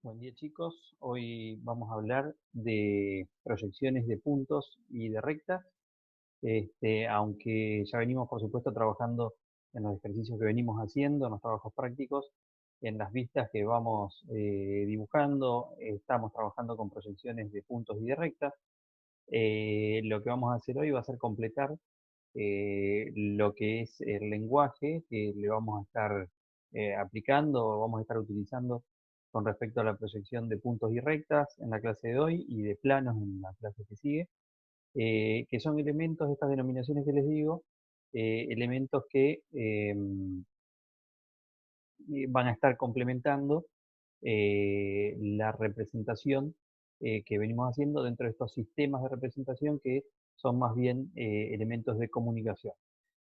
Buen día chicos, hoy vamos a hablar de proyecciones de puntos y de rectas, aunque ya venimos por supuesto trabajando en los ejercicios que venimos haciendo, en los trabajos prácticos, en las vistas que vamos dibujando, estamos trabajando con proyecciones de puntos y de rectas. Lo que vamos a hacer hoy va a ser completar lo que es el lenguaje que le vamos a estar aplicando, vamos a estar utilizando con respecto a la proyección de puntos y rectas en la clase de hoy y de planos en la clase que sigue, que son elementos, estas denominaciones que les digo, elementos que van a estar complementando la representación que venimos haciendo dentro de estos sistemas de representación que son más bien elementos de comunicación.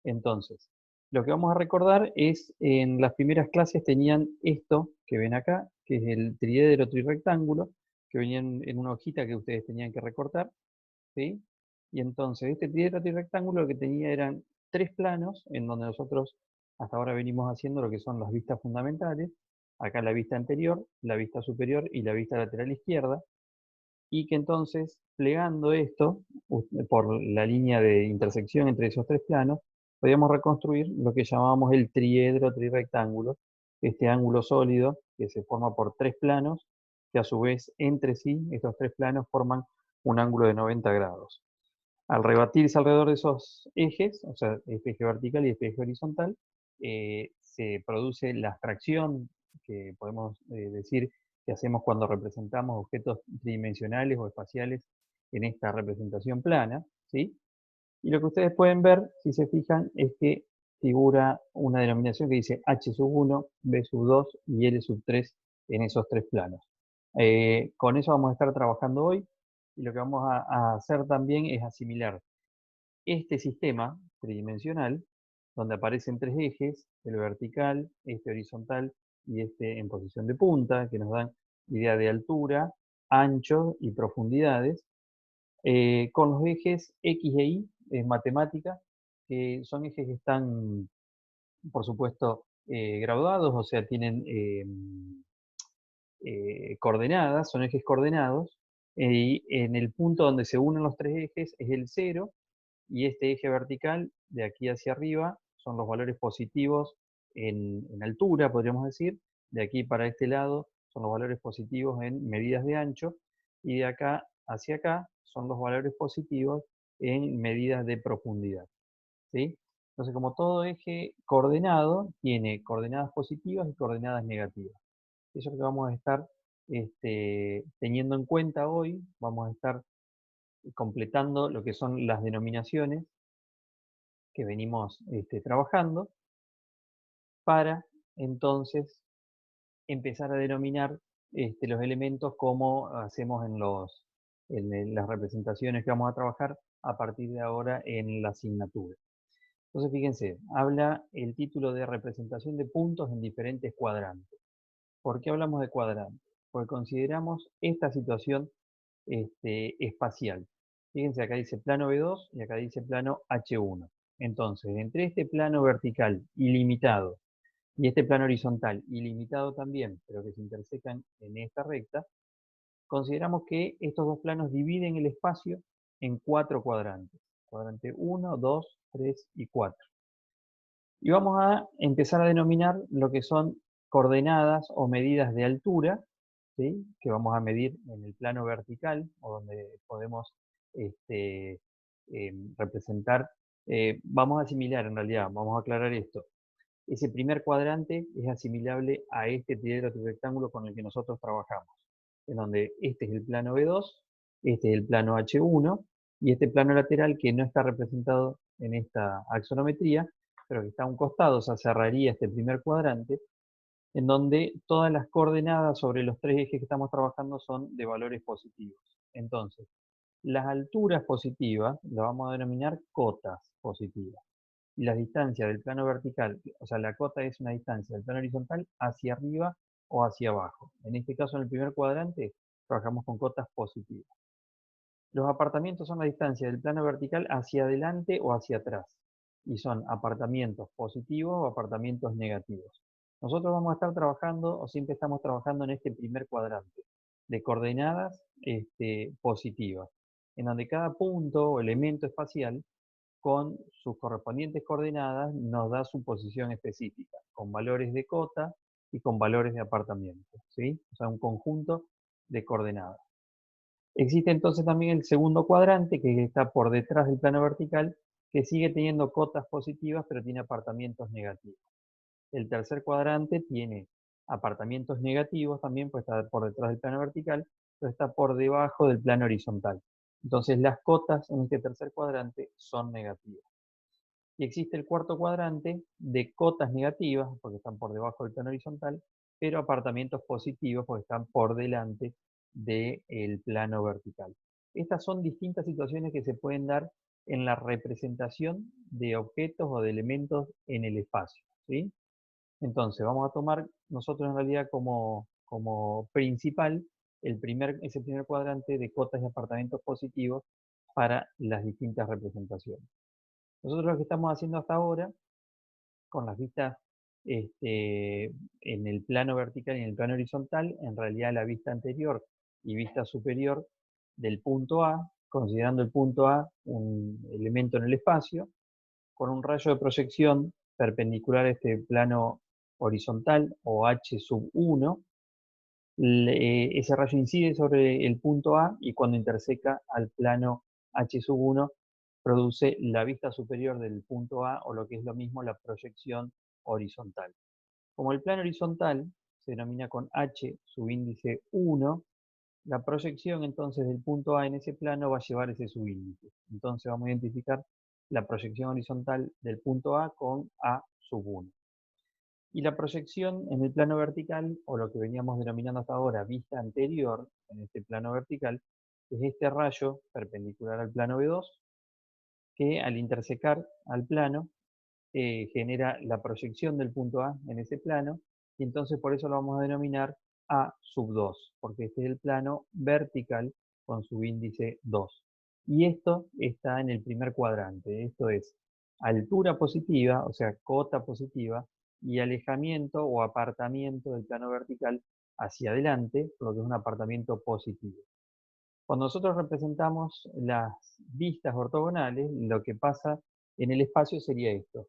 Entonces, lo que vamos a recordar es, en las primeras clases tenían esto que ven acá, que es el triedro trirrectángulo, que venían en una hojita que ustedes tenían que recortar, ¿sí? Y entonces, este triedro trirrectángulo lo que tenía eran tres planos, en donde nosotros hasta ahora venimos haciendo lo que son las vistas fundamentales, acá la vista anterior, la vista superior y la vista lateral izquierda, y que entonces, plegando esto por la línea de intersección entre esos tres planos, podíamos reconstruir lo que llamábamos el triedro trirrectángulo, este ángulo sólido que se forma por tres planos, que a su vez entre sí, estos tres planos forman un ángulo de 90 grados. Al rebatirse alrededor de esos ejes, o sea, este eje vertical y este eje horizontal, se produce la abstracción que podemos decir que hacemos cuando representamos objetos tridimensionales o espaciales en esta representación plana, ¿sí? Y lo que ustedes pueden ver, si se fijan, es que figura una denominación que dice H sub 1, B sub 2 y L sub 3 en esos tres planos. Con eso vamos a estar trabajando hoy y lo que vamos a hacer también es asimilar este sistema tridimensional, donde aparecen tres ejes, el vertical, este horizontal y este en posición de punta, que nos dan idea de altura, ancho y profundidades, con los ejes X e Y, es matemática, que son ejes que están, por supuesto, graduados, o sea, tienen coordenadas, son ejes coordenados, y en el punto donde se unen los tres ejes es el cero, y este eje vertical de aquí hacia arriba son los valores positivos en altura, podríamos decir, de aquí para este lado son los valores positivos en medidas de ancho, y de acá hacia acá son los valores positivos en medidas de profundidad, ¿sí? Entonces, como todo eje coordenado, tiene coordenadas positivas y coordenadas negativas. Eso es lo que vamos a estar teniendo en cuenta hoy. Vamos a estar completando lo que son las denominaciones que venimos trabajando para entonces empezar a denominar los elementos como hacemos en las representaciones que vamos a trabajar a partir de ahora en la asignatura. Entonces, fíjense, habla el título de representación de puntos en diferentes cuadrantes. ¿Por qué hablamos de cuadrantes? Porque consideramos esta situación espacial. Fíjense, acá dice plano B2 y acá dice plano H1. Entonces, entre este plano vertical ilimitado y este plano horizontal ilimitado también, pero que se intersecan en esta recta, consideramos que estos dos planos dividen el espacio en cuatro cuadrantes. Cuadrante 1, 2, 3 y 4. Y vamos a empezar a denominar lo que son coordenadas o medidas de altura, ¿sí? Que vamos a medir en el plano vertical, o donde podemos este, representar. Vamos a asimilar, en realidad, vamos a aclarar esto. Ese primer cuadrante es asimilable a este triedro rectángulo con el que nosotros trabajamos, en donde este es el plano B2, este es el plano H1, y este plano lateral que no está representado en esta axonometría, pero que está a un costado, o sea, cerraría este primer cuadrante, en donde todas las coordenadas sobre los tres ejes que estamos trabajando son de valores positivos. Entonces, las alturas positivas las vamos a denominar cotas positivas. Y las distancias del plano vertical, o sea, la cota es una distancia del plano horizontal hacia arriba o hacia abajo. En este caso, en el primer cuadrante, trabajamos con cotas positivas. Los apartamientos son la distancia del plano vertical hacia adelante o hacia atrás. Y son apartamientos positivos o apartamientos negativos. Nosotros vamos a estar trabajando, o siempre estamos trabajando en este primer cuadrante, de coordenadas positivas, en donde cada punto o elemento espacial con sus correspondientes coordenadas nos da su posición específica, con valores de cota y con valores de apartamiento, ¿sí? O sea, un conjunto de coordenadas. Existe entonces también el segundo cuadrante, que está por detrás del plano vertical, que sigue teniendo cotas positivas, pero tiene apartamientos negativos. El tercer cuadrante tiene apartamientos negativos también, pues está por detrás del plano vertical, pero está por debajo del plano horizontal. Entonces las cotas en este tercer cuadrante son negativas. Y existe el cuarto cuadrante de cotas negativas, porque están por debajo del plano horizontal, pero apartamentos positivos, porque están por delante del plano vertical. Estas son distintas situaciones que se pueden dar en la representación de objetos o de elementos en el espacio, ¿sí? Entonces, vamos a tomar nosotros en realidad como principal ese primer cuadrante de cotas y apartamentos positivos para las distintas representaciones. Nosotros lo que estamos haciendo hasta ahora, con las vistas en el plano vertical y en el plano horizontal, en realidad la vista anterior y vista superior del punto A, considerando el punto A un elemento en el espacio, con un rayo de proyección perpendicular a este plano horizontal o h sub 1, ese rayo incide sobre el punto A y cuando interseca al plano h sub 1 produce la vista superior del punto A o lo que es lo mismo la proyección horizontal. Como el plano horizontal se denomina con h subíndice 1, la proyección entonces del punto A en ese plano va a llevar ese subíndice. Entonces vamos a identificar la proyección horizontal del punto A con A sub 1. Y la proyección en el plano vertical, o lo que veníamos denominando hasta ahora vista anterior en este plano vertical, es este rayo perpendicular al plano B2 que al intersecar al plano genera la proyección del punto A en ese plano, y entonces por eso lo vamos a denominar A sub 2, porque este es el plano vertical con su índice 2. Y esto está en el primer cuadrante, esto es altura positiva, o sea, cota positiva, y alejamiento o apartamiento del plano vertical hacia adelante, por lo que es un apartamiento positivo. Cuando nosotros representamos las vistas ortogonales, lo que pasa en el espacio sería esto.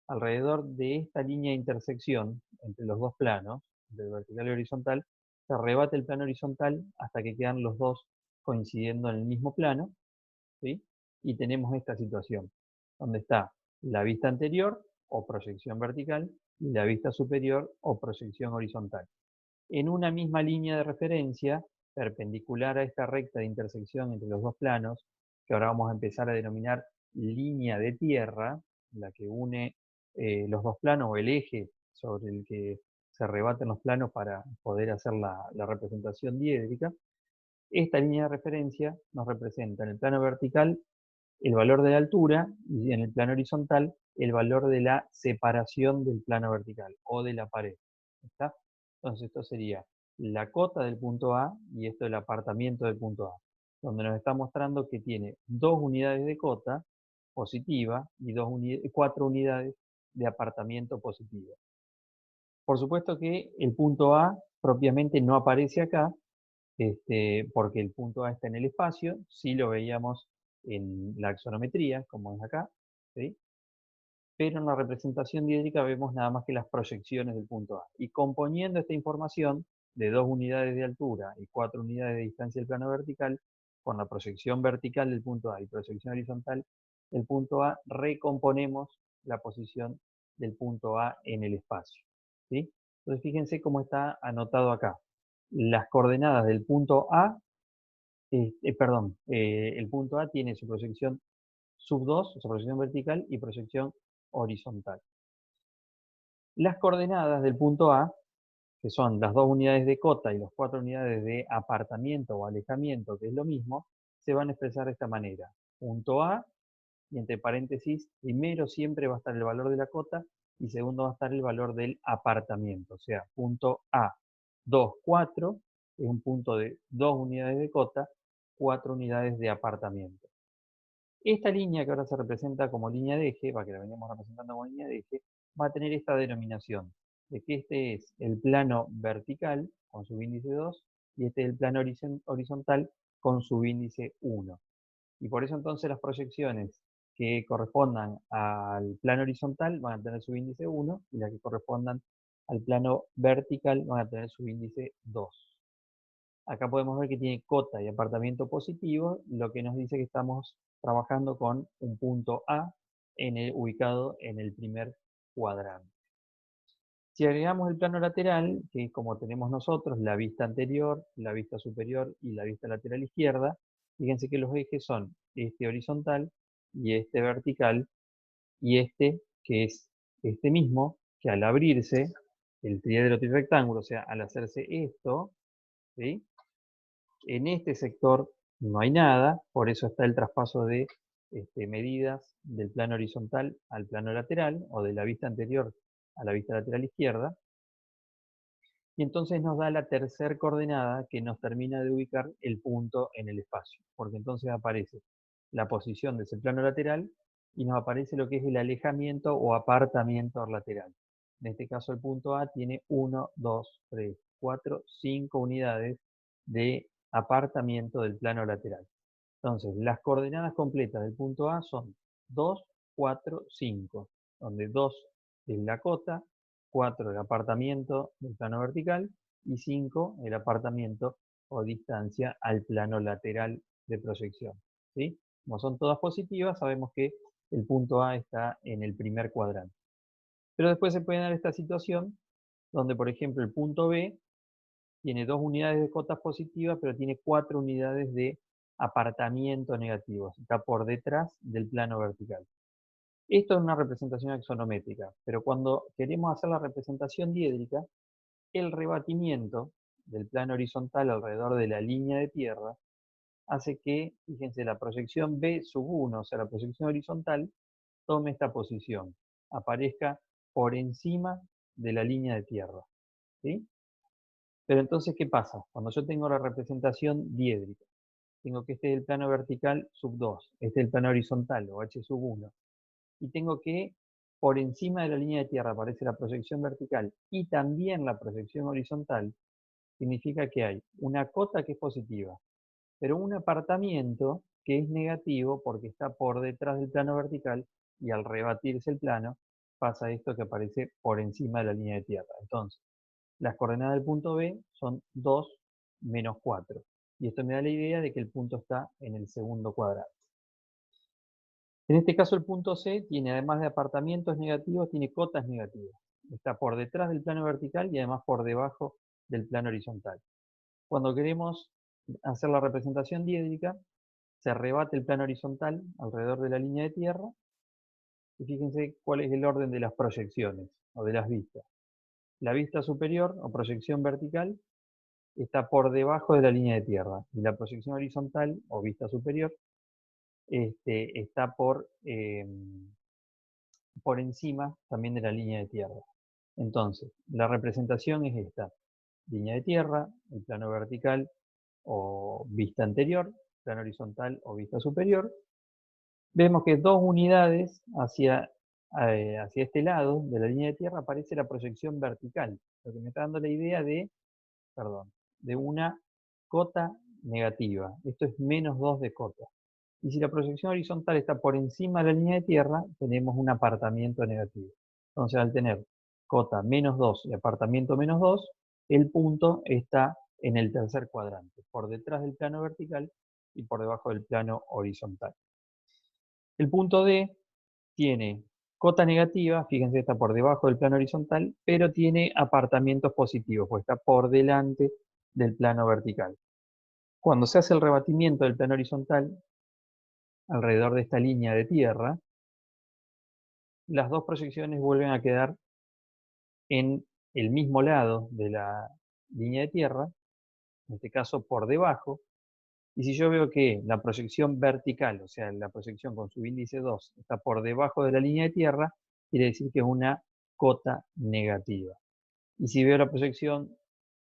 Alrededor de esta línea de intersección entre los dos planos, del vertical y horizontal, se rebate el plano horizontal hasta que quedan los dos coincidiendo en el mismo plano, ¿sí? Y tenemos esta situación, donde está la vista anterior o proyección vertical y la vista superior o proyección horizontal en una misma línea de referencia, perpendicular a esta recta de intersección entre los dos planos, que ahora vamos a empezar a denominar línea de tierra, la que une los dos planos o el eje sobre el que se rebaten los planos para poder hacer la representación diédrica. Esta línea de referencia nos representa en el plano vertical el valor de la altura y en el plano horizontal el valor de la separación del plano vertical o de la pared. ¿Está? Entonces esto sería la cota del punto A y esto el apartamiento del punto A, donde nos está mostrando que tiene 2 unidades de cota positiva y 4 unidades de apartamiento positivo. Por supuesto que el punto A propiamente no aparece acá, porque el punto A está en el espacio, sí lo veíamos en la axonometría, como es acá, ¿sí? Pero en la representación diédrica vemos nada más que las proyecciones del punto A. Y componiendo esta información de 2 unidades de altura y 4 unidades de distancia del plano vertical, con la proyección vertical del punto A y proyección horizontal del punto A, recomponemos la posición del punto A en el espacio, ¿sí? Entonces fíjense cómo está anotado acá. Las coordenadas del punto A, el punto A tiene su proyección sub 2, su proyección vertical y proyección horizontal. Las coordenadas del punto A, que son las 2 unidades de cota y las 4 unidades de apartamiento o alejamiento, que es lo mismo, se van a expresar de esta manera. Punto A, y entre paréntesis, primero siempre va a estar el valor de la cota y segundo va a estar el valor del apartamiento. O sea, punto A, 2, 4, es un punto de 2 unidades de cota, 4 unidades de apartamiento. Esta línea que ahora se representa como línea de eje, que la veníamos representando como línea de eje, va a tener esta denominación. de que este es el plano vertical con subíndice 2 y este es el plano horizontal con subíndice 1. Y por eso entonces las proyecciones que correspondan al plano horizontal van a tener subíndice 1 y las que correspondan al plano vertical van a tener subíndice 2. Acá podemos ver que tiene cota y apartamiento positivo, lo que nos dice que estamos trabajando con un punto A ubicado en el primer cuadrante. Si agregamos el plano lateral, que es como tenemos nosotros, la vista anterior, la vista superior y la vista lateral izquierda, fíjense que los ejes son este horizontal y este vertical, y este que es este mismo, que al abrirse, el triedro trirectángulo, o sea, al hacerse esto, ¿sí? En este sector no hay nada, por eso está el traspaso de medidas del plano horizontal al plano lateral, o de la vista anterior a la vista lateral izquierda, y entonces nos da la tercer coordenada que nos termina de ubicar el punto en el espacio, porque entonces aparece la posición de ese plano lateral y nos aparece lo que es el alejamiento o apartamiento lateral. En este caso el punto A tiene 1, 2, 3, 4, 5 unidades de apartamiento del plano lateral. Entonces, las coordenadas completas del punto A son 2, 4, 5, donde 2 es la cota, 4 el apartamiento del plano vertical y 5 el apartamiento o distancia al plano lateral de proyección. ¿Sí? Como son todas positivas, sabemos que el punto A está en el primer cuadrante. Pero después se puede dar esta situación donde, por ejemplo, el punto B tiene 2 unidades de cotas positivas, pero tiene 4 unidades de apartamiento negativos. Está por detrás del plano vertical. Esto es una representación axonométrica, pero cuando queremos hacer la representación diédrica, el rebatimiento del plano horizontal alrededor de la línea de tierra hace que, fíjense, la proyección B sub 1, o sea, la proyección horizontal, tome esta posición, aparezca por encima de la línea de tierra. ¿Sí? Pero entonces, ¿qué pasa? Cuando yo tengo la representación diédrica, tengo que este es el plano vertical sub 2, este es el plano horizontal o H sub 1, y tengo que por encima de la línea de tierra aparece la proyección vertical y también la proyección horizontal, significa que hay una cota que es positiva, pero un apartamiento que es negativo porque está por detrás del plano vertical y al rebatirse el plano pasa esto que aparece por encima de la línea de tierra. Entonces, las coordenadas del punto B son 2 menos 4. Y esto me da la idea de que el punto está en el segundo cuadrante. En este caso el punto C tiene, además de apartamientos negativos, tiene cotas negativas. Está por detrás del plano vertical y además por debajo del plano horizontal. Cuando queremos hacer la representación diédrica, se rebate el plano horizontal alrededor de la línea de tierra. Y fíjense cuál es el orden de las proyecciones o de las vistas. La vista superior o proyección vertical está por debajo de la línea de tierra y la proyección horizontal o vista superior está por encima también de la línea de tierra. Entonces, la representación es esta: línea de tierra, el plano vertical o vista anterior, plano horizontal o vista superior. Vemos que 2 unidades hacia este lado de la línea de tierra aparece la proyección vertical, lo que me está dando la idea de una cota negativa. Esto es menos 2 de cota. Y si la proyección horizontal está por encima de la línea de tierra, tenemos un apartamiento negativo. Entonces, al tener cota menos 2 y apartamiento menos 2, el punto está en el tercer cuadrante, por detrás del plano vertical y por debajo del plano horizontal. El punto D tiene cota negativa, fíjense, está por debajo del plano horizontal, pero tiene apartamientos positivos, pues está por delante del plano vertical. Cuando se hace el rebatimiento del plano horizontal, alrededor de esta línea de tierra, las dos proyecciones vuelven a quedar en el mismo lado de la línea de tierra, en este caso por debajo, y si yo veo que la proyección vertical, o sea, la proyección con su índice 2, está por debajo de la línea de tierra, quiere decir que es una cota negativa. Y si veo la proyección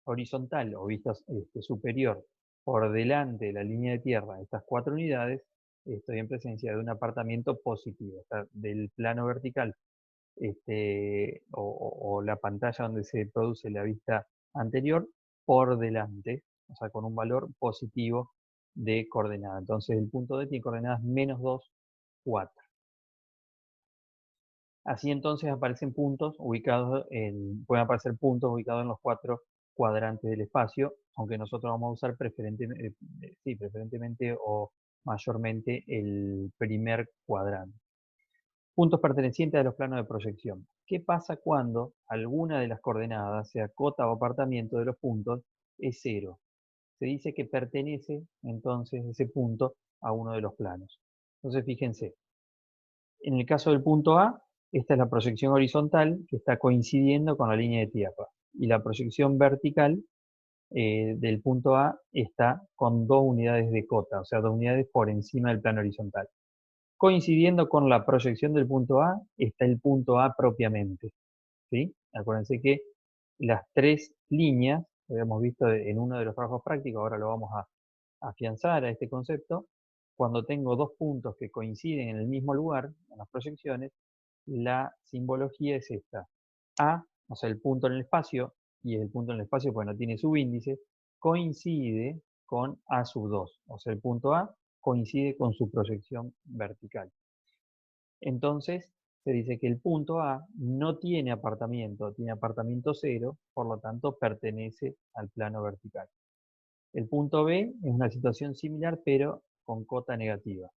horizontal o vista superior por delante de la línea de tierra, estas 4 unidades, estoy en presencia de un apartamiento positivo. O sea, del plano vertical o la pantalla donde se produce la vista anterior por delante, o sea, con un valor positivo de coordenada. Entonces el punto D tiene coordenadas -2, 4. Así entonces aparecen puntos ubicados pueden aparecer puntos ubicados en los 4 cuadrantes del espacio, aunque nosotros vamos a usar preferentemente o mayormente el primer cuadrante. Puntos pertenecientes a los planos de proyección. ¿Qué pasa cuando alguna de las coordenadas, sea cota o apartamiento de los puntos, es 0? Se dice que pertenece entonces ese punto a uno de los planos. Entonces fíjense, en el caso del punto A, esta es la proyección horizontal que está coincidiendo con la línea de tierra. Y la proyección vertical del punto A está con 2 unidades de cota, o sea, 2 unidades por encima del plano horizontal. Coincidiendo con la proyección del punto A está el punto A propiamente, ¿sí? Acuérdense que las 3 líneas, lo habíamos visto en uno de los trabajos prácticos, ahora lo vamos a afianzar a este concepto. Cuando tengo 2 puntos que coinciden en el mismo lugar, en las proyecciones, la simbología es esta. A, o sea, el punto en el espacio, y el punto en el espacio porque no tiene subíndice, coincide con A sub 2. O sea, el punto A coincide con su proyección vertical. Entonces, se dice que el punto A no tiene apartamiento, tiene apartamiento 0, por lo tanto pertenece al plano vertical. El punto B es una situación similar, pero con cota negativa.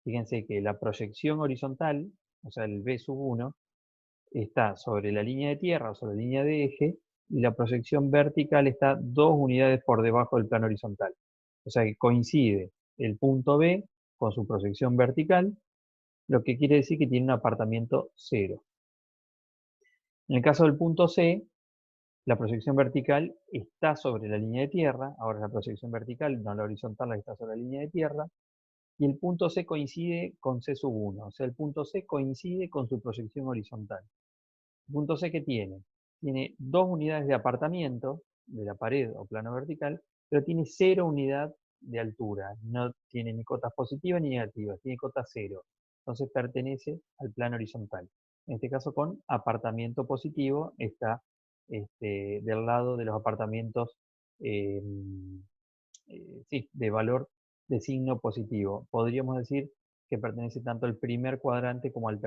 Fíjense que la proyección horizontal, o sea, el B sub 1, está sobre la línea de tierra o sobre la línea de eje, y la proyección vertical está 2 unidades por debajo del plano horizontal. O sea que coincide el punto B con su proyección vertical, lo que quiere decir que tiene un apartamiento 0. En el caso del punto C, la proyección vertical está sobre la línea de tierra, ahora la proyección vertical, no la horizontal, la que está sobre la línea de tierra, y el punto C coincide con C sub 1, o sea, el punto C coincide con su proyección horizontal. El punto C, ¿qué tiene? Tiene 2 unidades de apartamiento de la pared o plano vertical, pero tiene 0 unidad de altura. No tiene ni cotas positivas ni negativas, tiene cota 0. Entonces pertenece al plano horizontal. En este caso con apartamiento positivo está del lado de los apartamentos eh, sí, de valor de signo positivo. Podríamos decir que pertenece tanto al primer cuadrante como al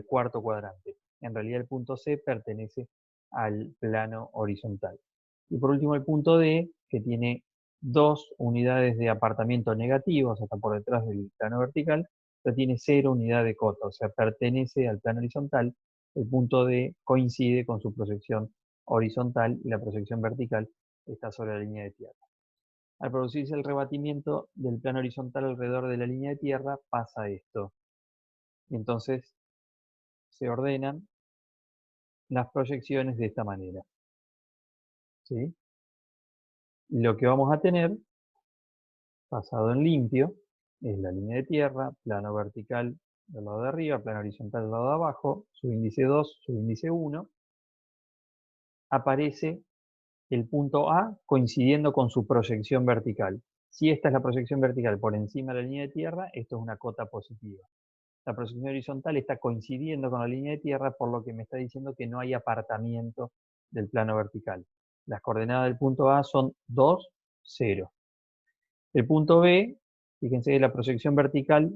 cuarto cuadrante. En realidad el punto C pertenece al plano horizontal. Y por último el punto D, que tiene 2 unidades de apartamiento negativos, hasta por detrás del plano vertical, pero tiene 0 unidad de cota, o sea, pertenece al plano horizontal. El punto D coincide con su proyección horizontal y la proyección vertical está sobre la línea de tierra. Al producirse el rebatimiento del plano horizontal alrededor de la línea de tierra, pasa esto. Y entonces se ordenan las proyecciones de esta manera, ¿sí? Y lo que vamos a tener, pasado en limpio, es la línea de tierra, plano vertical del lado de arriba, plano horizontal del lado de abajo, subíndice 2, subíndice 1. Aparece el punto A coincidiendo con su proyección vertical. Si esta es la proyección vertical por encima de la línea de tierra, esto es una cota positiva. La proyección horizontal está coincidiendo con la línea de tierra, por lo que me está diciendo que no hay apartamiento del plano vertical. Las coordenadas del punto A son 2, 0. El punto B, fíjense que la proyección vertical,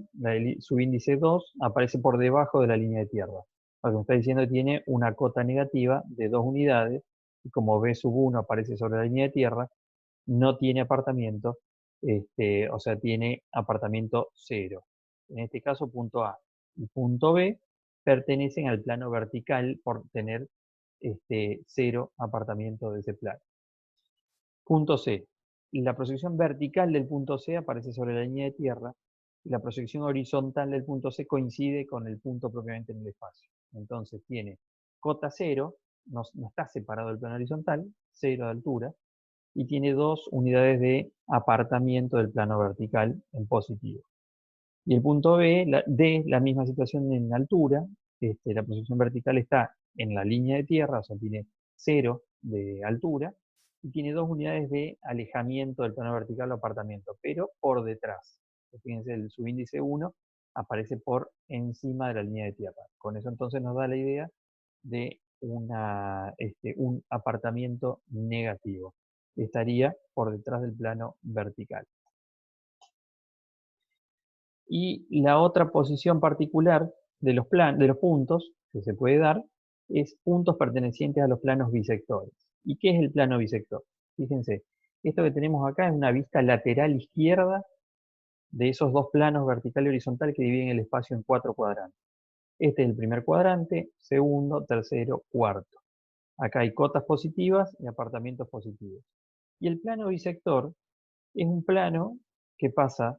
subíndice 2, aparece por debajo de la línea de tierra. Lo que me está diciendo que tiene una cota negativa de 2 unidades, y como B sub 1 aparece sobre la línea de tierra, no tiene apartamiento, o sea, tiene apartamiento 0. En este caso, punto A y punto B pertenecen al plano vertical por tener 0 apartamiento de ese plano. Punto C. La proyección vertical del punto C aparece sobre la línea de tierra y la proyección horizontal del punto C coincide con el punto propiamente en el espacio. Entonces tiene cota 0, no está separado del plano horizontal, 0 de altura, y tiene 2 unidades de apartamiento del plano vertical en positivo. Y el punto D, la misma situación en altura, la proyección vertical está en la línea de tierra, o sea, tiene 0 de altura, y tiene 2 unidades de alejamiento del plano vertical o apartamiento, pero por detrás. Fíjense, el subíndice 1 aparece por encima de la línea de tierra. Con eso entonces nos da la idea de un apartamiento negativo. Estaría por detrás del plano vertical. Y la otra posición particular de los puntos que se puede dar es puntos pertenecientes a los planos bisectores. ¿Y qué es el plano bisector? Fíjense, esto que tenemos acá es una vista lateral izquierda de esos dos planos vertical y horizontal que dividen el espacio en 4 cuadrantes. Este es el primer cuadrante, segundo, tercero, cuarto. Acá hay cotas positivas y apartamentos positivos. Y el plano bisector es un plano que pasa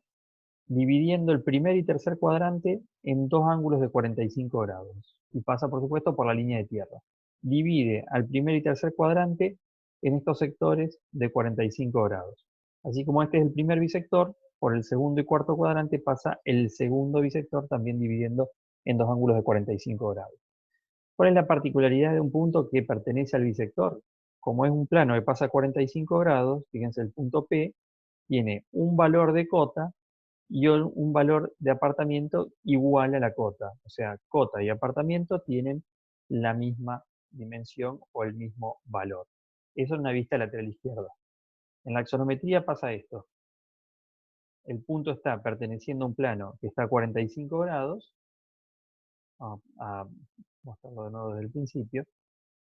dividiendo el primer y tercer cuadrante en dos ángulos de 45 grados. Y pasa, por supuesto, por la línea de tierra. Divide al primer y tercer cuadrante en estos sectores de 45 grados. Así como este es el primer bisector, por el segundo y cuarto cuadrante pasa el segundo bisector también dividiendo en dos ángulos de 45 grados. ¿Cuál es la particularidad de un punto que pertenece al bisector? Como es un plano que pasa a 45 grados, fíjense el punto P, tiene un valor de cota y un valor de apartamiento igual a la cota. O sea, cota y apartamiento tienen la misma dimensión o el mismo valor. Eso es una vista lateral izquierda. En la axonometría pasa esto. El punto está perteneciendo a un plano que está a 45 grados. A mostrarlo de nuevo desde el principio.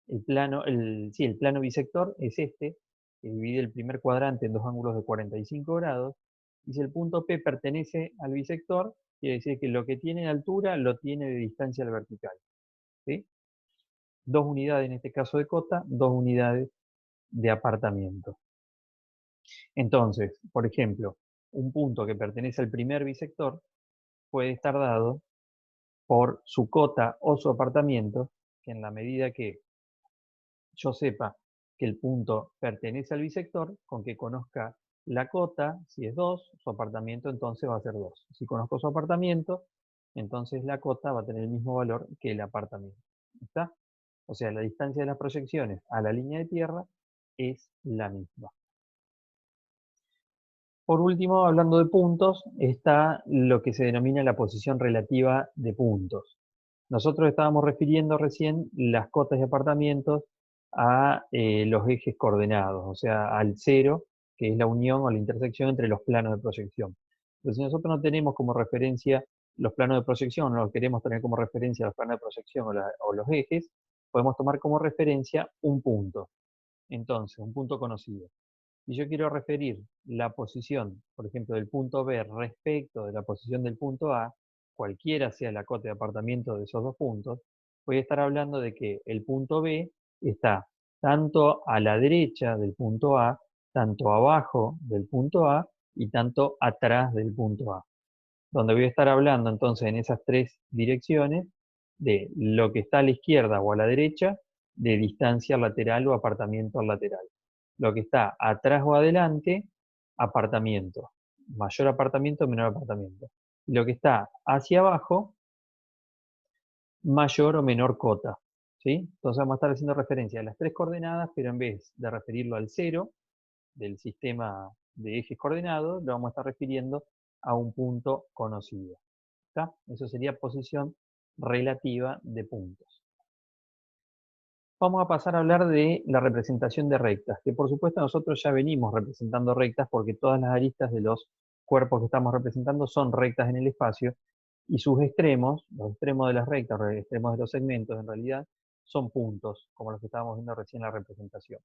El plano bisector es este, que divide el primer cuadrante en dos ángulos de 45 grados. Y si el punto P pertenece al bisector, quiere decir que lo que tiene de altura lo tiene de distancia al vertical. ¿Sí? 2 unidades en este caso de cota, 2 unidades de apartamiento. Entonces, por ejemplo, un punto que pertenece al primer bisector puede estar dado por su cota o su apartamiento, que en la medida que yo sepa que el punto pertenece al bisector, con que conozca la cota, si es 2, su apartamiento entonces va a ser 2. Si conozco su apartamiento, entonces la cota va a tener el mismo valor que el apartamiento. ¿Está? O sea, la distancia de las proyecciones a la línea de tierra es la misma. Por último, hablando de puntos, está lo que se denomina la posición relativa de puntos. Nosotros estábamos refiriendo recién las cotas y apartamentos a los ejes coordenados, o sea, al cero, que es la unión o la intersección entre los planos de proyección. Pero si nosotros no tenemos como referencia los planos de proyección, no queremos tener como referencia los planos de proyección o los ejes, podemos tomar como referencia un punto. Entonces, un punto conocido. Si yo quiero referir la posición, por ejemplo, del punto B respecto de la posición del punto A, cualquiera sea la cota de apartamiento de esos dos puntos, voy a estar hablando de que el punto B está tanto a la derecha del punto A, tanto abajo del punto A y tanto atrás del punto A. Donde voy a estar hablando entonces en esas tres direcciones de lo que está a la izquierda o a la derecha, de distancia lateral o apartamiento al lateral. Lo que está atrás o adelante, apartamiento. Mayor apartamiento, menor apartamiento. Lo que está hacia abajo, mayor o menor cota. ¿Sí? Entonces vamos a estar haciendo referencia a las tres coordenadas, pero en vez de referirlo al cero del sistema de ejes coordenados, lo vamos a estar refiriendo a un punto conocido. ¿Está? Eso sería posición relativa de puntos. Vamos a pasar a hablar de la representación de rectas, que por supuesto nosotros ya venimos representando rectas porque todas las aristas de los cuerpos que estamos representando son rectas en el espacio y sus extremos, los extremos de las rectas, los extremos de los segmentos en realidad, son puntos, como los que estábamos viendo recién en la representación.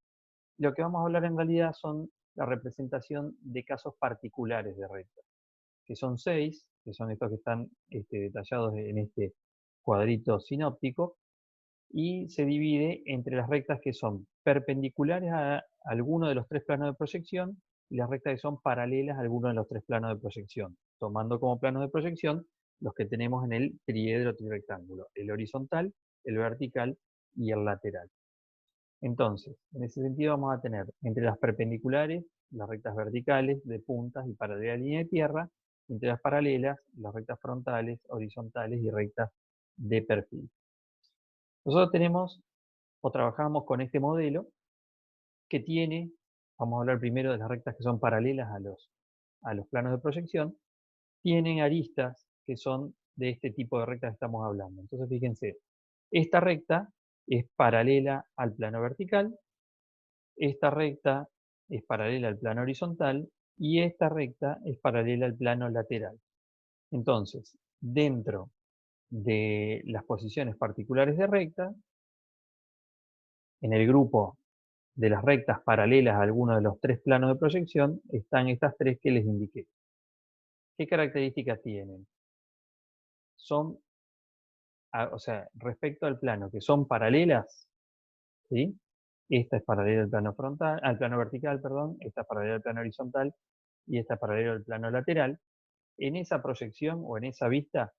Lo que vamos a hablar en realidad son la representación de casos particulares de rectas, que son 6, que son estos que están detallados en este cuadrito sinóptico, y se divide entre las rectas que son perpendiculares a alguno de los tres planos de proyección y las rectas que son paralelas a alguno de los tres planos de proyección, tomando como planos de proyección los que tenemos en el triedro trirectángulo, el horizontal, el vertical y el lateral. Entonces, en ese sentido vamos a tener entre las perpendiculares las rectas verticales de puntas y paralelas a la línea de tierra, entre las paralelas las rectas frontales, horizontales y rectas de perfil. Nosotros tenemos o trabajamos con este modelo que tiene, vamos a hablar primero de las rectas que son paralelas a los planos de proyección, tienen aristas que son de este tipo de rectas que estamos hablando. Entonces, fíjense, esta recta es paralela al plano vertical, esta recta es paralela al plano horizontal y esta recta es paralela al plano lateral. Entonces, dentro de las posiciones particulares de recta, en el grupo de las rectas paralelas a alguno de los tres planos de proyección, están estas tres que les indiqué. ¿Qué características tienen? Son, o sea, respecto al plano, que son paralelas, ¿sí? Esta es paralela al plano frontal, al plano vertical, perdón, esta es paralela al plano horizontal y esta es paralela al plano lateral. En esa proyección o en esa vista,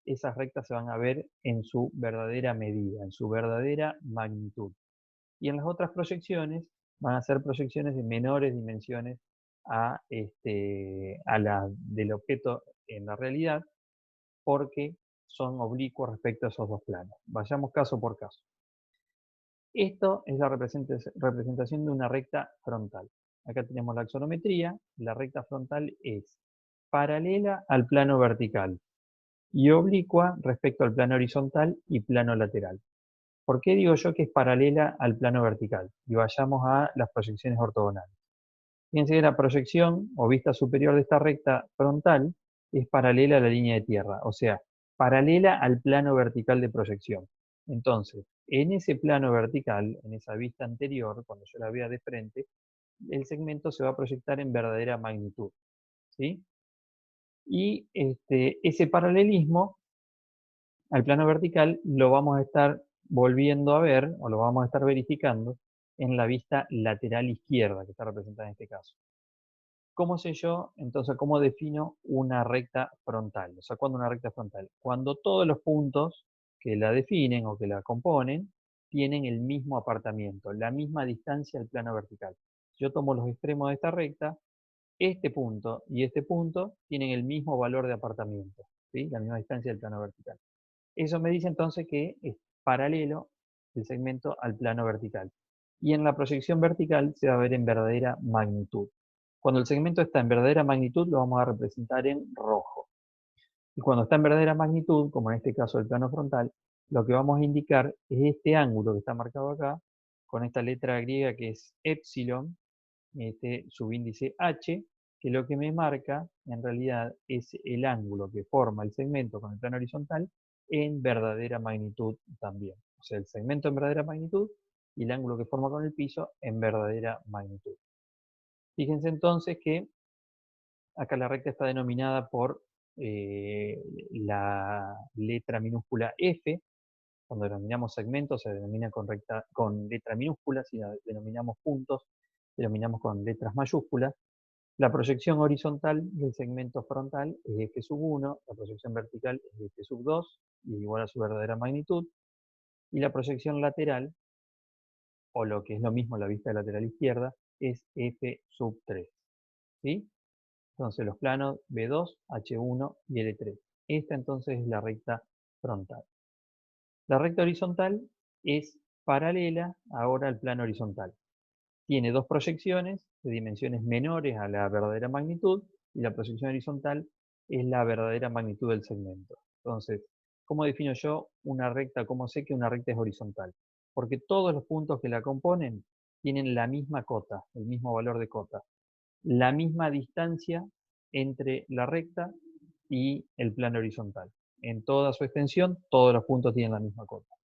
esas rectas se van a ver en su verdadera medida, en su verdadera magnitud. Y en las otras proyecciones van a ser proyecciones de menores dimensiones a la del objeto en la realidad, porque son oblicuos respecto a esos dos planos. Vayamos caso por caso. Esto es la representación de una recta frontal. Acá tenemos la axonometría. La recta frontal es paralela al plano vertical y oblicua respecto al plano horizontal y plano lateral. ¿Por qué digo yo que es paralela al plano vertical? Y vayamos a las proyecciones ortogonales. Fíjense que la proyección o vista superior de esta recta frontal es paralela a la línea de tierra, o sea, paralela al plano vertical de proyección. Entonces, en ese plano vertical, en esa vista anterior, cuando yo la vea de frente, el segmento se va a proyectar en verdadera magnitud, ¿sí? Y ese paralelismo al plano vertical lo vamos a estar volviendo a ver, o lo vamos a estar verificando, en la vista lateral izquierda, que está representada en este caso. ¿Cómo sé yo, entonces, cómo defino una recta frontal? O sea, ¿cuándo una recta frontal? Cuando todos los puntos que la definen o que la componen tienen el mismo apartamiento, la misma distancia al plano vertical. Si yo tomo los extremos de esta recta, este punto y este punto tienen el mismo valor de apartamiento, ¿sí? La misma distancia del plano vertical. Eso me dice entonces que es paralelo el segmento al plano vertical. Y en la proyección vertical se va a ver en verdadera magnitud. Cuando el segmento está en verdadera magnitud lo vamos a representar en rojo. Y cuando está en verdadera magnitud, como en este caso el plano frontal, lo que vamos a indicar es este ángulo que está marcado acá, con esta letra griega que es epsilon, este subíndice h, que lo que me marca en realidad es el ángulo que forma el segmento con el plano horizontal en verdadera magnitud también. O sea, el segmento en verdadera magnitud y el ángulo que forma con el piso en verdadera magnitud. Fíjense entonces que acá la recta está denominada por la letra minúscula F. Cuando denominamos segmentos se denomina con letra minúscula, si denominamos puntos, denominamos con letras mayúsculas. La proyección horizontal del segmento frontal es f/1, la proyección vertical es f/2, y igual a su verdadera magnitud, y la proyección lateral, o lo que es lo mismo la vista lateral izquierda, es f/3. ¿Sí? Entonces los planos B2, H1 y L3. Esta entonces es la recta frontal. La recta horizontal es paralela ahora al plano horizontal. Tiene dos proyecciones de dimensiones menores a la verdadera magnitud y la proyección horizontal es la verdadera magnitud del segmento. Entonces, ¿cómo defino yo una recta? ¿Cómo sé que una recta es horizontal? Porque todos los puntos que la componen tienen la misma cota, el mismo valor de cota, la misma distancia entre la recta y el plano horizontal. En toda su extensión, todos los puntos tienen la misma cota.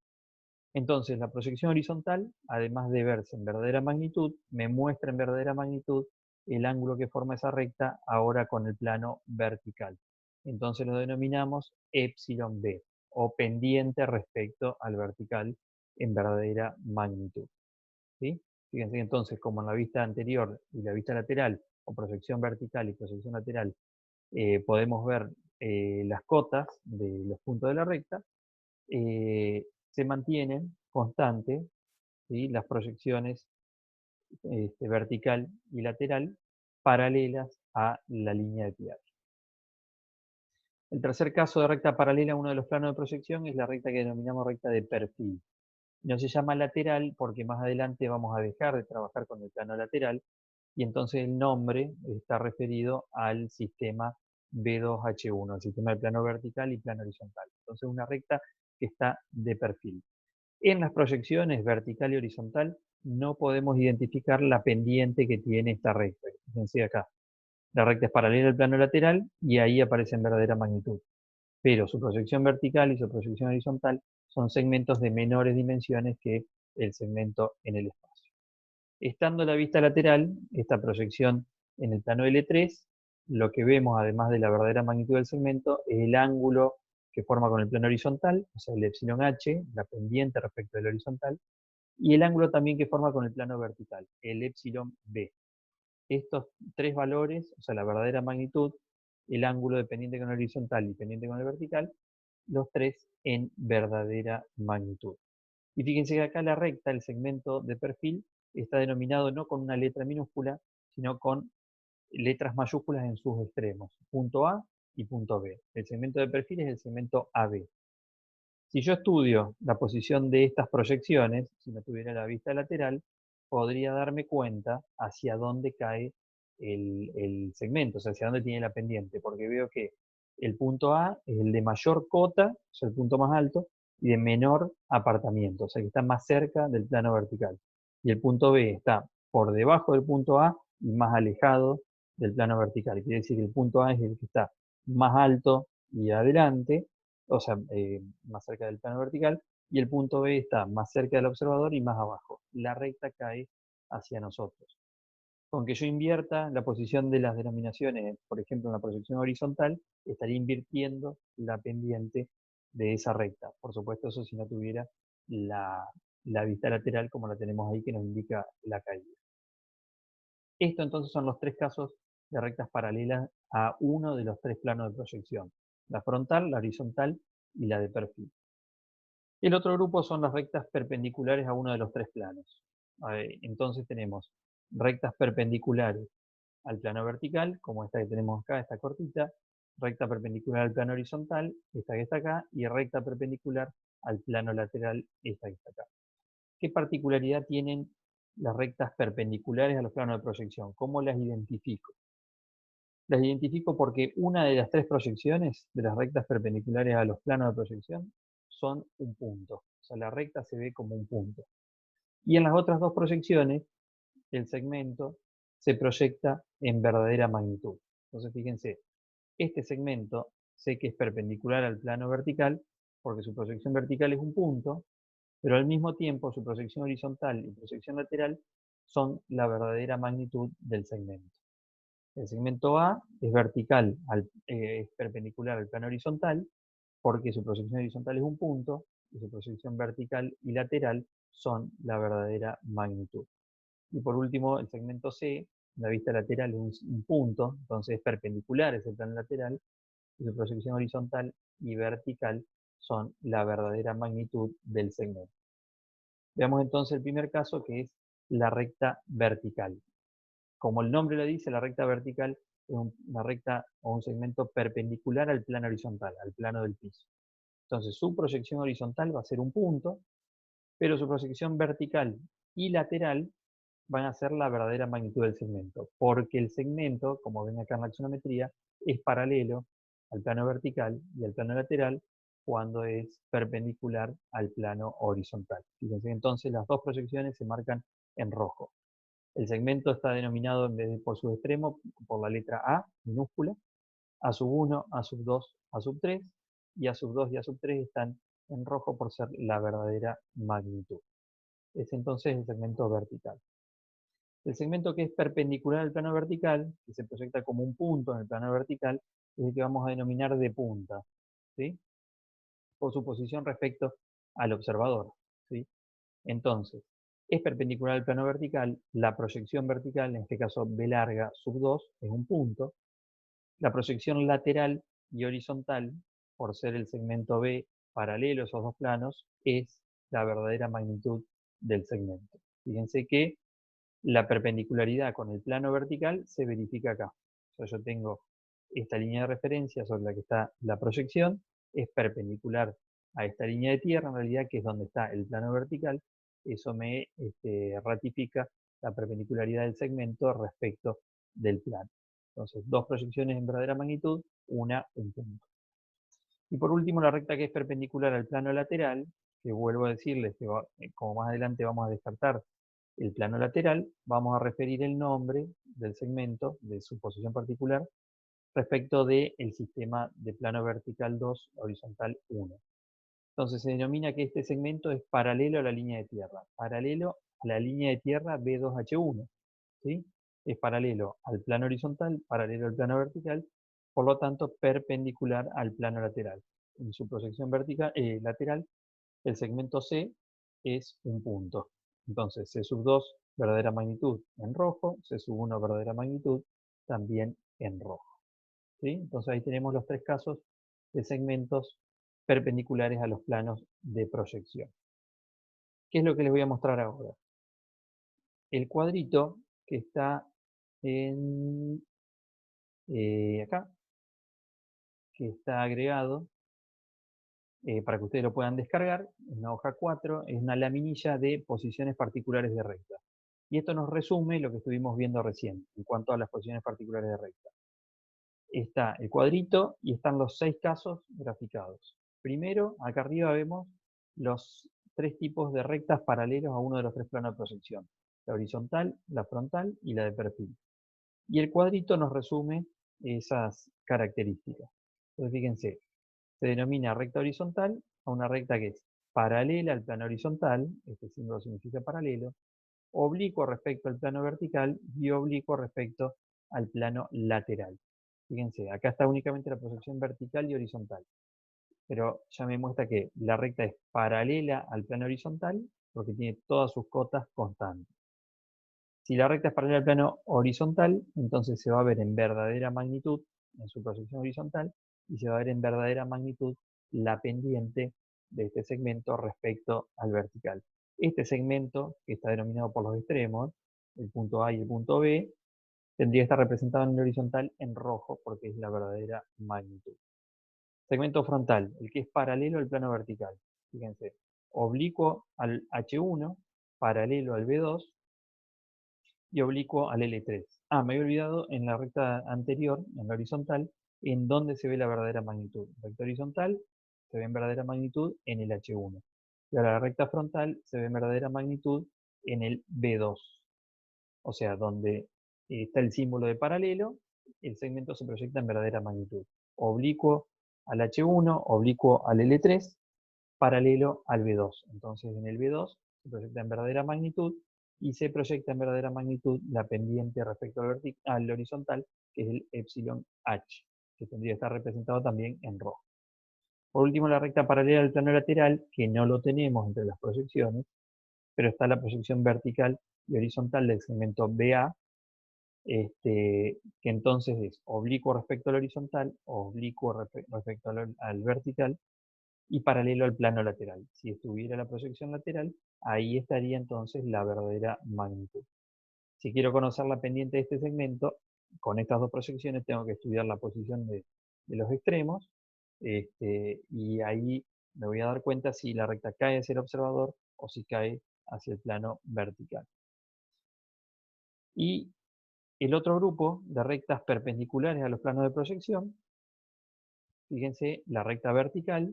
Entonces, la proyección horizontal, además de verse en verdadera magnitud, me muestra en verdadera magnitud el ángulo que forma esa recta ahora con el plano vertical. Entonces lo denominamos epsilon b, o pendiente respecto al vertical en verdadera magnitud. ¿Sí? Fíjense entonces, como en la vista anterior y la vista lateral, o proyección vertical y proyección lateral, podemos ver las cotas de los puntos de la recta, se mantienen constantes, ¿sí? Las proyecciones vertical y lateral paralelas a la línea de tierra. El tercer caso de recta paralela a uno de los planos de proyección es la recta que denominamos recta de perfil. No se llama lateral porque más adelante vamos a dejar de trabajar con el plano lateral y entonces el nombre está referido al sistema B2H1, el sistema de plano vertical y plano horizontal. Entonces una recta que está de perfil. En las proyecciones vertical y horizontal no podemos identificar la pendiente que tiene esta recta. Fíjense acá. La recta es paralela al plano lateral y ahí aparece en verdadera magnitud. Pero su proyección vertical y su proyección horizontal son segmentos de menores dimensiones que el segmento en el espacio. Estando la vista lateral, esta proyección en el plano L3, lo que vemos, además de la verdadera magnitud del segmento, es el ángulo que forma con el plano horizontal, o sea, el epsilon h, la pendiente respecto del horizontal, y el ángulo también que forma con el plano vertical, el epsilon b. Estos tres valores, o sea, la verdadera magnitud, el ángulo de pendiente con el horizontal y pendiente con el vertical, los tres en verdadera magnitud. Y fíjense que acá la recta, el segmento de perfil, está denominado no con una letra minúscula, sino con letras mayúsculas en sus extremos, punto A y punto B. El segmento de perfil es el segmento AB. Si yo estudio la posición de estas proyecciones, si no tuviera la vista lateral, podría darme cuenta hacia dónde cae el segmento, o sea, hacia dónde tiene la pendiente, porque veo que el punto A es el de mayor cota, o sea, el punto más alto, y de menor apartamiento, o sea, que está más cerca del plano vertical. Y el punto B está por debajo del punto A y más alejado del plano vertical. Quiere decir que el punto A es el que está más alto y adelante, o sea, más cerca del plano vertical, y el punto B está más cerca del observador y más abajo. La recta cae hacia nosotros. Con que yo invierta la posición de las denominaciones, por ejemplo, en la proyección horizontal, estaría invirtiendo la pendiente de esa recta. Por supuesto, eso si no tuviera la vista lateral como la tenemos ahí que nos indica la caída. Esto entonces son los tres casos de rectas paralelas a uno de los tres planos de proyección. La frontal, la horizontal y la de perfil. El otro grupo son las rectas perpendiculares a uno de los tres planos. Entonces tenemos rectas perpendiculares al plano vertical, como esta que tenemos acá, esta cortita, recta perpendicular al plano horizontal, esta que está acá, y recta perpendicular al plano lateral, esta que está acá. ¿Qué particularidad tienen las rectas perpendiculares a los planos de proyección? ¿Cómo las identifico? Las identifico porque una de las tres proyecciones de las rectas perpendiculares a los planos de proyección son un punto. O sea, la recta se ve como un punto. Y en las otras dos proyecciones, el segmento se proyecta en verdadera magnitud. Entonces, fíjense, este segmento sé que es perpendicular al plano vertical porque su proyección vertical es un punto, pero al mismo tiempo su proyección horizontal y proyección lateral son la verdadera magnitud del segmento. El segmento A es vertical, es perpendicular al plano horizontal, porque su proyección horizontal es un punto, y su proyección vertical y lateral son la verdadera magnitud. Y por último, el segmento C, la vista lateral es un punto, entonces es perpendicular, es el plano lateral, y su proyección horizontal y vertical son la verdadera magnitud del segmento. Veamos entonces el primer caso, que es la recta vertical. Como el nombre lo dice, la recta vertical es una recta o un segmento perpendicular al plano horizontal, al plano del piso. Entonces su proyección horizontal va a ser un punto, pero su proyección vertical y lateral van a ser la verdadera magnitud del segmento, porque el segmento, como ven acá en la axonometría, es paralelo al plano vertical y al plano lateral cuando es perpendicular al plano horizontal. Fíjense, entonces las dos proyecciones se marcan en rojo. El segmento está denominado en vez de por su extremo por la letra A minúscula, A sub 1, A sub 2, A sub 3, y A sub 2 y A sub 3 están en rojo por ser la verdadera magnitud. Es entonces el segmento vertical. El segmento que es perpendicular al plano vertical, que se proyecta como un punto en el plano vertical, es el que vamos a denominar de punta, ¿sí? Por su posición respecto al observador, ¿sí? Entonces, es perpendicular al plano vertical, la proyección vertical, en este caso B larga sub 2, es un punto. La proyección lateral y horizontal, por ser el segmento B paralelo a esos dos planos, es la verdadera magnitud del segmento. Fíjense que la perpendicularidad con el plano vertical se verifica acá. O sea, yo tengo esta línea de referencia sobre la que está la proyección, es perpendicular a esta línea de tierra, en realidad, que es donde está el plano vertical. Eso me ratifica la perpendicularidad del segmento respecto del plano. Entonces, dos proyecciones en verdadera magnitud, un punto. Y por último, la recta que es perpendicular al plano lateral, que vuelvo a decirles que como más adelante vamos a descartar el plano lateral, vamos a referir el nombre del segmento, de su posición particular, respecto del sistema de plano vertical 2, horizontal 1. Entonces se denomina que este segmento es paralelo a la línea de tierra, paralelo a la línea de tierra B2H1, ¿sí? Es paralelo al plano horizontal, paralelo al plano vertical, por lo tanto perpendicular al plano lateral. En su proyección vertical, lateral, el segmento C es un punto. Entonces C sub 2 verdadera magnitud en rojo, C sub 1 verdadera magnitud también en rojo. ¿Sí? Entonces ahí tenemos los tres casos de segmentos perpendiculares a los planos de proyección. ¿Qué es lo que les voy a mostrar ahora? El cuadrito que está en acá, que está agregado para que ustedes lo puedan descargar, en la hoja 4, es una laminilla de posiciones particulares de recta. Y esto nos resume lo que estuvimos viendo recién, en cuanto a las posiciones particulares de recta. Está el cuadrito y están los 6 casos graficados. Primero, acá arriba vemos los 3 tipos de rectas paralelos a uno de los 3 planos de proyección. La horizontal, la frontal y la de perfil. Y el cuadrito nos resume esas características. Entonces fíjense, se denomina recta horizontal a una recta que es paralela al plano horizontal, este símbolo significa paralelo, oblicuo respecto al plano vertical y oblicuo respecto al plano lateral. Fíjense, acá está únicamente la proyección vertical y horizontal, pero ya me muestra que la recta es paralela al plano horizontal porque tiene todas sus cotas constantes. Si la recta es paralela al plano horizontal, entonces se va a ver en verdadera magnitud en su proyección horizontal y se va a ver en verdadera magnitud la pendiente de este segmento respecto al vertical. Este segmento, que está denominado por los extremos, el punto A y el punto B, tendría que estar representado en el horizontal en rojo porque es la verdadera magnitud. Segmento frontal, el que es paralelo al plano vertical. Fíjense, oblicuo al H1, paralelo al B2 y oblicuo al L3. Ah, me había olvidado en la recta anterior, en la horizontal, en donde se ve la verdadera magnitud. Recta horizontal se ve en verdadera magnitud en el H1. Y ahora la recta frontal se ve en verdadera magnitud en el B2. O sea, donde está el símbolo de paralelo, el segmento se proyecta en verdadera magnitud. Oblicuo al H1, oblicuo al L3, paralelo al B2. Entonces en el B2 se proyecta en verdadera magnitud y se proyecta en verdadera magnitud la pendiente respecto al horizontal, que es el epsilon h, que tendría que estar representado también en rojo. Por último, la recta paralela al plano lateral, que no lo tenemos entre las proyecciones, pero está la proyección vertical y horizontal del segmento BA, que entonces es oblicuo respecto al horizontal, oblicuo respecto al vertical, y paralelo al plano lateral. Si estuviera la proyección lateral, ahí estaría entonces la verdadera magnitud. Si quiero conocer la pendiente de este segmento, con estas dos proyecciones tengo que estudiar la posición de los extremos, y ahí me voy a dar cuenta si la recta cae hacia el observador o si cae hacia el plano vertical. Y el otro grupo de rectas perpendiculares a los planos de proyección, fíjense, la recta vertical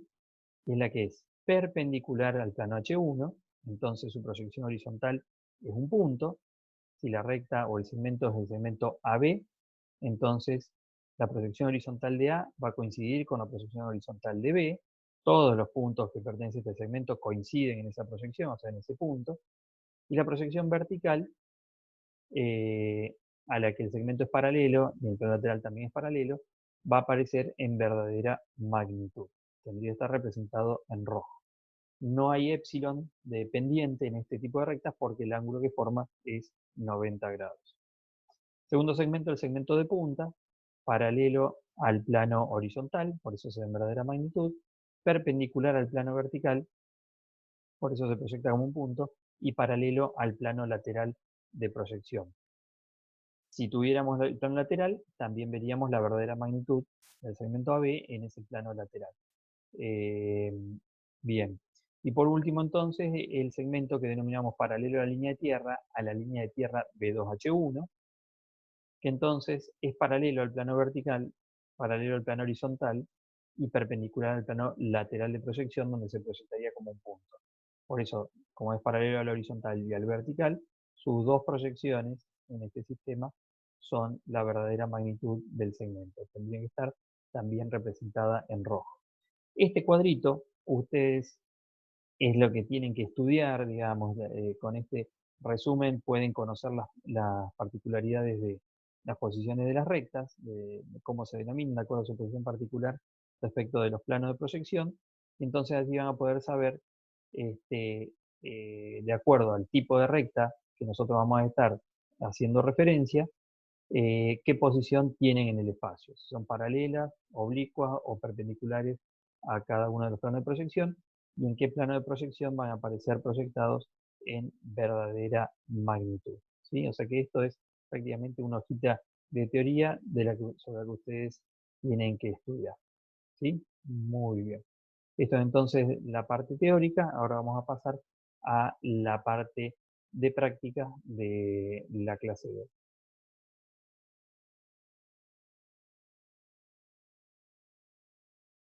es la que es perpendicular al plano H1, entonces su proyección horizontal es un punto. Si la recta o el segmento es el segmento AB, entonces la proyección horizontal de A va a coincidir con la proyección horizontal de B. Todos los puntos que pertenecen a este segmento coinciden en esa proyección, o sea, en ese punto. Y la proyección vertical, a la que el segmento es paralelo y el plano lateral también es paralelo, va a aparecer en verdadera magnitud. Tendría que estar representado en rojo. No hay epsilon de pendiente en este tipo de rectas porque el ángulo que forma es 90 grados. Segundo segmento, el segmento de punta, paralelo al plano horizontal, por eso se ve en verdadera magnitud, perpendicular al plano vertical, por eso se proyecta como un punto, y paralelo al plano lateral de proyección. Si tuviéramos el plano lateral, también veríamos la verdadera magnitud del segmento AB en ese plano lateral. Bien. Y por último, entonces, el segmento que denominamos paralelo a la línea de tierra B2H1, que entonces es paralelo al plano vertical, paralelo al plano horizontal y perpendicular al plano lateral de proyección, donde se proyectaría como un punto. Por eso, como es paralelo al horizontal y al vertical, sus dos proyecciones en este sistema son la verdadera magnitud del segmento. Tendría que estar también representada en rojo. Este cuadrito, ustedes es lo que tienen que estudiar, digamos, con este resumen pueden conocer las particularidades de las posiciones de las rectas, de cómo se denominan de acuerdo a su posición particular respecto de los planos de proyección, y entonces así van a poder saber, este, de acuerdo al tipo de recta que nosotros vamos a estar haciendo referencia, qué posición tienen en el espacio, si son paralelas, oblicuas o perpendiculares a cada uno de los planos de proyección y en qué plano de proyección van a aparecer proyectados en verdadera magnitud, ¿sí? O sea que esto es prácticamente una hojita de teoría sobre la que ustedes tienen que estudiar, ¿sí? Muy bien. Esto es entonces la parte teórica. Ahora vamos a pasar a la parte de práctica de la clase de hoy.